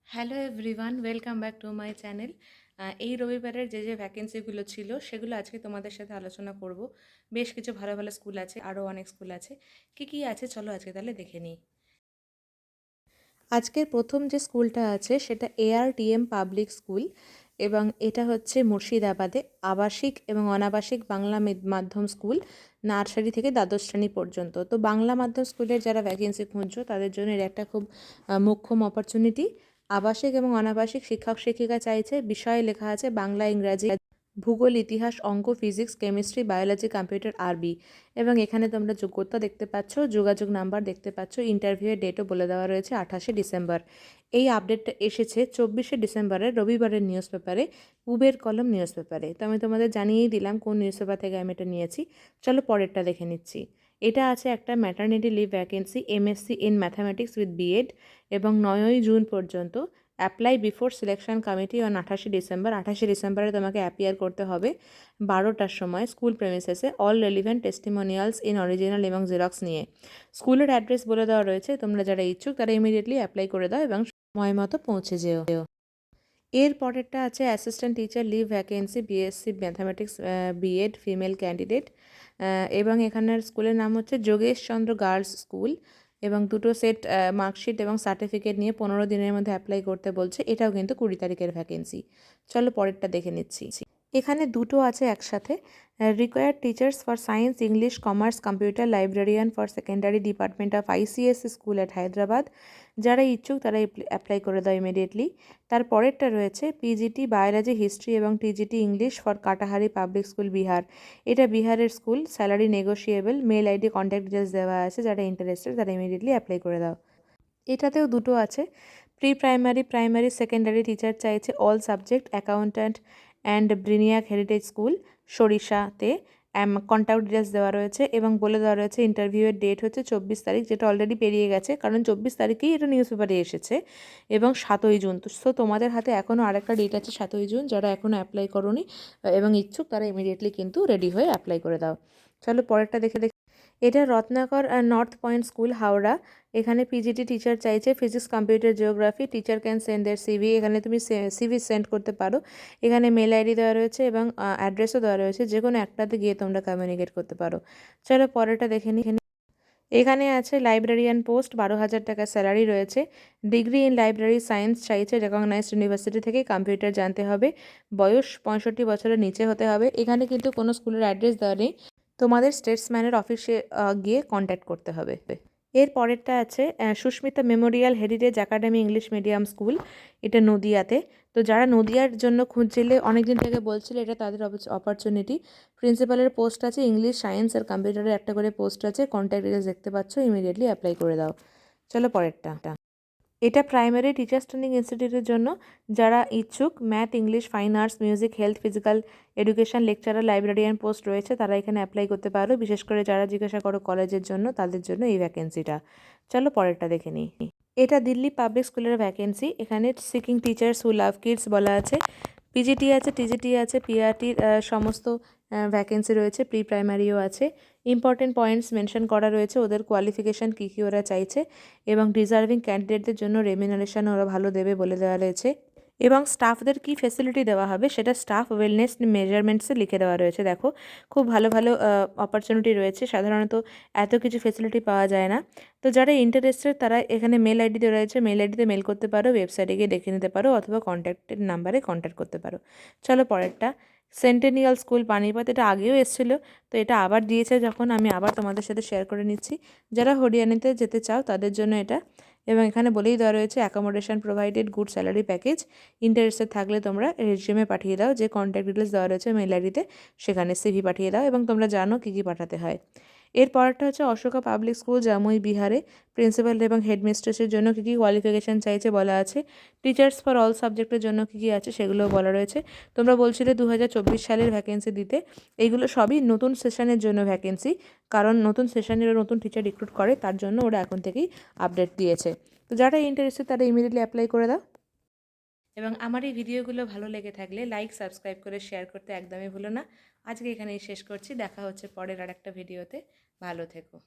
Hello everyone, welcome back to my channel. এই রবিবারের যে ভ্যাকেন্সিগুলো ছিল সেগুলো আজকে তোমাদের সাথে আলোচনা করব। বেশ কিছু ভালো ভালো স্কুল আছে, আরও অনেক স্কুল আছে। কি আছে চলো আজকে তাহলে দেখে নিই। আজকের প্রথম যে স্কুলটা আছে সেটা ARTM পাবলিক স্কুল এবং এটা হচ্ছে মুর্শিদাবাদে আবাসিক এবং অনাবাসিক বাংলা মাধ্যম স্কুল, নার্সারি থেকে দ্বাদশ শ্রেণী পর্যন্ত। তো বাংলা মাধ্যম স্কুলের যারা ভ্যাকেন্সি খুঁজছো তাদের জন্য এর একটা খুব মোক্ষম অপরচুনিটি। আবাসিক এবং অনাবাসিক শিক্ষক শিক্ষিকা চাইছে, বিষয়ে লেখা আছে বাংলা, ইংরাজি, ভূগোল, ইতিহাস, অঙ্ক, ফিজিক্স, কেমিস্ট্রি, বায়োলজি, কম্পিউটার, আরবি। এবং এখানে তোমরা যোগ্যতা দেখতে পাচ্ছ, যোগাযোগ নাম্বার দেখতে পাচ্ছ, ইন্টারভিউয়ের ডেটও বলে দেওয়া রয়েছে 28শে ডিসেম্বর। এই আপডেটটা এসেছে 24শে ডিসেম্বরের রবিবারের নিউজ পেপারে, উবের কলম নিউজ পেপারে। তো আমি তোমাদের জানিয়েই দিলাম কোন নিউজ পেপার থেকে আমি এটা নিয়েছি। চলো পরেরটা দেখে নিচ্ছি। এটা আছে একটা maternity leave vacancy, MSc in mathematics with BEd, এবং 9ই জুন পর্যন্ত। Apply before selection committee on 28শে ডিসেম্বর। 28শে ডিসেম্বরে তোমাকে অ্যাপিয়ার করতে হবে 12টার সময় স্কুল প্রেমিসেসে, all relevant testimonials in original এবং জেরক্স নিয়ে। স্কুলের অ্যাড্রেস বলে দেওয়া রয়েছে, তোমরা যারা ইচ্ছুক তারা ইমিডিয়েটলি অ্যাপ্লাই করে দাও এবং সময় মতো পৌঁছে যেও। এর পরেরটা আছে assistant teacher leave vacancy, BSc mathematics B Ed, female candidate. এবং এখানের স্কুলের নাম হচ্ছে যোগেশ চন্দ্র গার্লস স্কুল, এবং দুটো সেট মার্কশিট এবং সার্টিফিকেট নিয়ে 15 দিনের মধ্যে অ্যাপ্লাই করতে বলছে। এটাও কিন্তু 20 তারিখের ভ্যাকেন্সি। চলো পরেরটা দেখে নিচ্ছি। এখানে দুটো আছে একসাথে, required teachers for science, English, commerce, computer, librarian for secondary department of ICSE school at Hyderabad. যারা ইচ্ছুক তারা অ্যাপ্লাই করে দাও ইমিডিয়েটলি। তারপরেরটা রয়েছে PGT বায়োলজি, হিস্ট্রি এবং TGT English for Katahari public school, Bihar. এটা বিহারের school, salary negotiable, mail ID, contact details দেওয়া আছে। যারা ইন্টারেস্টেড তারা ইমিডিয়েটলি অ্যাপ্লাই করে দাও। এটাতেও দুটো আছে, pre primary, primary, secondary teacher চাইছে, all subject, accountant and Brainiac heritage school, সরিষাতে। কন্ট্যাক্ট ডিটেলস দেওয়া রয়েছে এবং বলে দেওয়া রয়েছে ইন্টারভিউয়ের ডেট হচ্ছে 24 তারিখ, যেটা অলরেডি পেরিয়ে গেছে কারণ 24 তারিখেই এটা নিউজ পেপারে এসেছে, এবং 7ই জুন। তো তোমাদের হাতে এখনও আরেকটা ডেট আছে 7ই জুন। যারা এখনও অ্যাপ্লাই করোনি এবং ইচ্ছুক তারা ইমিডিয়েটলি কিন্তু রেডি হয়ে অ্যাপ্লাই করে দাও। চলো পরেরটা দেখে। এটা Ratnakar north point school, Howrah. এখানে PGT টিচার চাইছে, physics, computer, geography. Teacher can send there CV। এখানে তুমি CV সেন্ড করতে পারো। এখানে মেল আইডি দেওয়া রয়েছে এবং অ্যাড্রেসও দেওয়া রয়েছে, যে কোনো একটাতে গিয়ে তোমরা কমিউনিকেট করতে পারো। চলো পরেরটা দেখে নিই। এখানে আছে লাইব্রেরিয়ান পোস্ট, 12,000 টাকা স্যালারি রয়েছে। ডিগ্রি ইন লাইব্রেরি সায়েন্স চাইছে, রেকগনাইজড ইউনিভার্সিটি থেকে। কম্পিউটার জানতে হবে, বয়স 65 বছরের নিচে হতে হবে। এখানে কিন্তু কোনো স্কুলের অ্যাড্রেস দেওয়া নেই, তোমাদের স্টেটসম্যানের অফিসে গিয়ে কন্ট্যাক্ট করতে হবে। এর পরেরটা আছে Susmita memorial heritage academy English medium school, এটা নদিয়াতে। তো যারা নদিয়ার জন্য খুঁজছিলে, অনেকদিন থেকে বলছিলে, এটা তাদের অপরচুনিটি। প্রিন্সিপালের পোস্ট আছে, ইংলিশ, সায়েন্স আর কম্পিউটারের একটা করে পোস্ট আছে। কন্ট্যাক্ট ডিটেলস দেখতে পাচ্ছ, ইমিডিয়েটলি অ্যাপ্লাই করে দাও। চলো পরেরটা। এটা প্রাইমারি টিচার্স ট্রেনিং ইনস্টিটিউটের জন্য। যারা ইচ্ছুক, math, English, fine arts, music, health, physical education, lecturer, librarian post রয়েছে, তারা এখানে অ্যাপ্লাই করতে পারো। বিশেষ করে যারা জিজ্ঞাসা করো কলেজের জন্য, তাদের জন্য এই ভ্যাকেন্সিটা। চলো পরেরটা দেখে নিই। এটা দিল্লি পাবলিক স্কুলের ভ্যাকেন্সি। এখানে seeking teachers who love kids বলা আছে। PGT আছে, TGT আছে, PRTর সমস্ত ভ্যাকেন্সি রয়েছে, প্রি প্রাইমারিও আছে। ইম্পর্টেন্ট পয়েন্টস মেনশন করা রয়েছে, ওদের কোয়ালিফিকেশান কী কী ওরা চাইছে, এবং ডিজার্ভিং ক্যান্ডিডেটদের জন্য রেমিনারেশন ওরা ভালো দেবে বলে দেওয়া রয়েছে। এবং স্টাফদের কী ফেসিলিটি দেওয়া হবে সেটা স্টাফ ওয়েলনেস মেজারমেন্টসে লিখে দেওয়া রয়েছে। দেখো, খুব ভালো ভালো অপরচুনিটি রয়েছে, সাধারণত এত কিছু ফেসিলিটি পাওয়া যায় না। তো যারা ইন্টারেস্টেড তারা এখানে মেল আইডি দেওয়া রয়েছে, মেল আইডিতে মেল করতে পারো, ওয়েবসাইটে গিয়ে দেখে নিতে পারো, অথবা কন্ট্যাক্টের নাম্বারে কন্ট্যাক্ট করতে পারো। চলো পরেরটা, সেন্টেনিয়াল স্কুল, পানিপথ। এটা আগেও এসেছিলো, তো এটা আবার দিয়েছে যখন, আমি আবার তোমাদের সাথে শেয়ার করে নিচ্ছি। যারা হরিয়ানাতে যেতে চাও তাদের জন্য এটা। এবং এখানে বলেই দেওয়া রয়েছে accommodation provided, good salary package. Interested থাকলে তোমরা রেজিউমে পাঠিয়ে দাও, যে কন্ট্যাক্ট ডিটেলস দেওয়া রয়েছে মেল আইডিতে, সেখানে CV পাঠিয়ে দাও, এবং তোমরা জানো কী কী পাঠাতে হয়। এর পরেরটা হচ্ছে অশোকা পাবলিক স্কুল, জামুই, বিহারে। প্রিন্সিপাল এবং হেডমিস্ট্রেসের জন্য কী কী কোয়ালিফিকেশান চাইছে বলা আছে। টিচার্স ফর অল সাবজেক্টের জন্য কী কী আছে সেগুলোও বলা রয়েছে। তোমরা বলছিলে 2024 সালের ভ্যাকেন্সি দিতে, এইগুলো সবই নতুন সেশনের জন্য ভ্যাকেন্সি, কারণ নতুন সেশনের নতুন টিচার রিক্রুট করে, তার জন্য ওরা এখন থেকেই আপডেট দিয়েছে। তো যারা ইন্টারেস্টেড তারা ইমিডিয়েটলি অ্যাপ্লাই করে দাও। এবং আমার এই ভিডিওগুলো ভালো লেগে থাকলে লাইক, সাবস্ক্রাইব করে শেয়ার করতে একদমই ভুলো না। আজকে এখানেই শেষ করছি, দেখা হচ্ছে পরের আর একটা ভিডিওতে। ভালো থেকো।